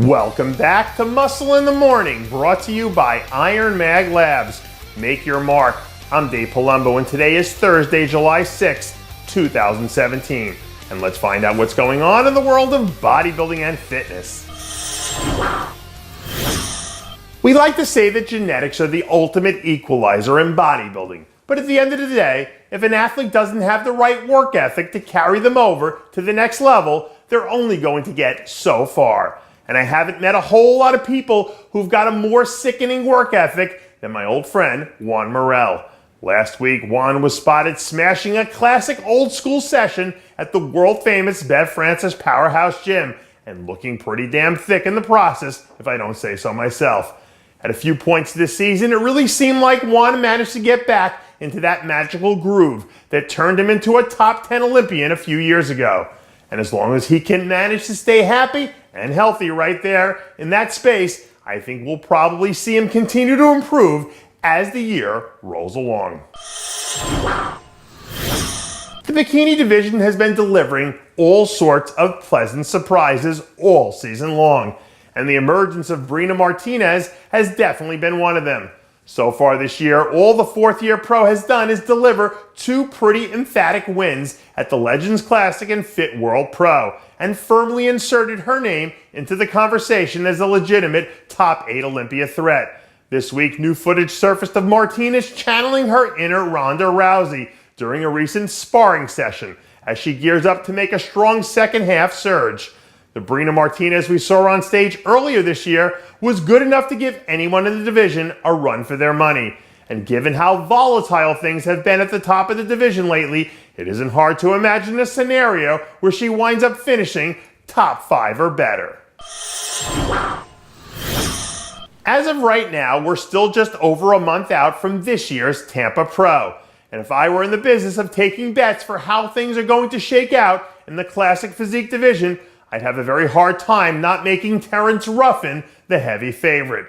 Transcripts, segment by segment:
Welcome back to Muscle in the Morning, brought to you by IronMag Labs. Make your mark. I'm Dave Palumbo, and today is Thursday, July 6th, 2017. And let's find out what's going on in the world of bodybuilding and fitness. We like to say that genetics are the ultimate equalizer in bodybuilding. But at the end of the day, if an athlete doesn't have the right work ethic to carry them over to the next level, they're only going to get so far. And I haven't met a whole lot of people who've got a more sickening work ethic than my old friend, Juan Morel. Last week, Juan was spotted smashing a classic old school session at the world-famous Bev Francis Powerhouse Gym, and looking pretty damn thick in the process, if I don't say so myself. At a few points this season, it really seemed like Juan managed to get back into that magical groove that turned him into a top 10 Olympian a few years ago. And as long as he can manage to stay happy and healthy right there in that space, I think we'll probably see him continue to improve as the year rolls along. The bikini division has been delivering all sorts of pleasant surprises all season long, and the emergence of Breena Martinez has definitely been one of them. So far this year, all the fourth-year pro has done is deliver two pretty emphatic wins at the Legends Classic and Fit World Pro, and firmly inserted her name into the conversation as a legitimate top 8 Olympia threat. This week, new footage surfaced of Martinez channeling her inner Ronda Rousey during a recent sparring session as she gears up to make a strong second-half surge. The Breena Martinez we saw on stage earlier this year was good enough to give anyone in the division a run for their money. And given how volatile things have been at the top of the division lately, it isn't hard to imagine a scenario where she winds up finishing top 5 or better. As of right now, we're still just over a month out from this year's Tampa Pro. And if I were in the business of taking bets for how things are going to shake out in the classic physique division, I'd have a very hard time not making Terrence Ruffin the heavy favorite.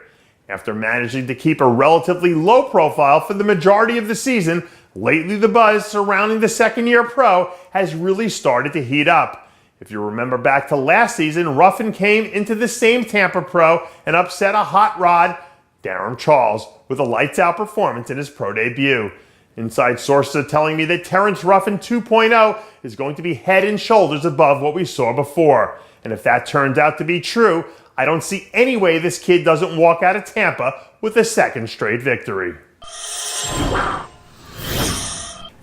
After managing to keep a relatively low profile for the majority of the season, lately the buzz surrounding the second-year pro has really started to heat up. If you remember back to last season, Ruffin came into the same Tampa Pro and upset a hot rod, Darren Charles, with a lights-out performance in his pro debut. Inside sources are telling me that Terrence Ruffin 2.0 is going to be head and shoulders above what we saw before. And if that turns out to be true, I don't see any way this kid doesn't walk out of Tampa with a second straight victory.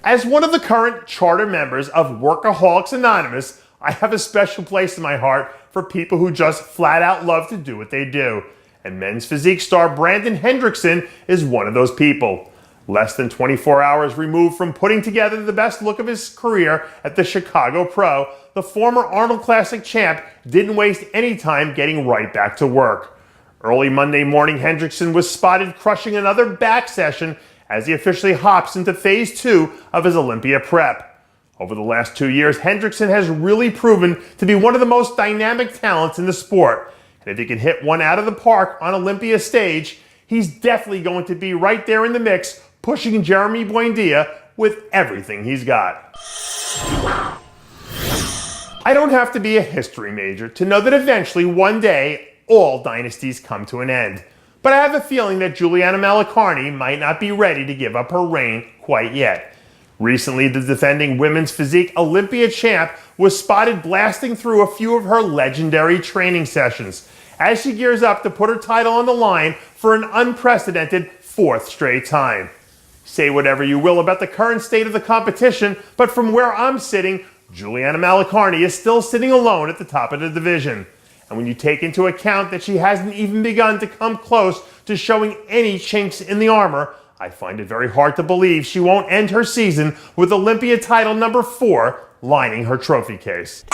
As one of the current charter members of Workaholics Anonymous, I have a special place in my heart for people who just flat out love to do what they do. And men's physique star Brandon Hendrickson is one of those people. Less than 24 hours removed from putting together the best look of his career at the Chicago Pro, the former Arnold Classic champ didn't waste any time getting right back to work. Early Monday morning, Hendrickson was spotted crushing another back session as he officially hops into phase 2 of his Olympia prep. Over the last 2 years, Hendrickson has really proven to be one of the most dynamic talents in the sport. And if he can hit one out of the park on Olympia's stage, he's definitely going to be right there in the mix, pushing Jeremy Buendia with everything he's got. I don't have to be a history major to know that eventually one day all dynasties come to an end. But I have a feeling that Juliana Malacarne might not be ready to give up her reign quite yet. Recently, the defending women's physique Olympia champ was spotted blasting through a few of her legendary training sessions as she gears up to put her title on the line for an unprecedented 4th straight time. Say whatever you will about the current state of the competition, but from where I'm sitting, Juliana Malacarne is still sitting alone at the top of the division. And when you take into account that she hasn't even begun to come close to showing any chinks in the armor, I find it very hard to believe she won't end her season with Olympia title number 4 lining her trophy case.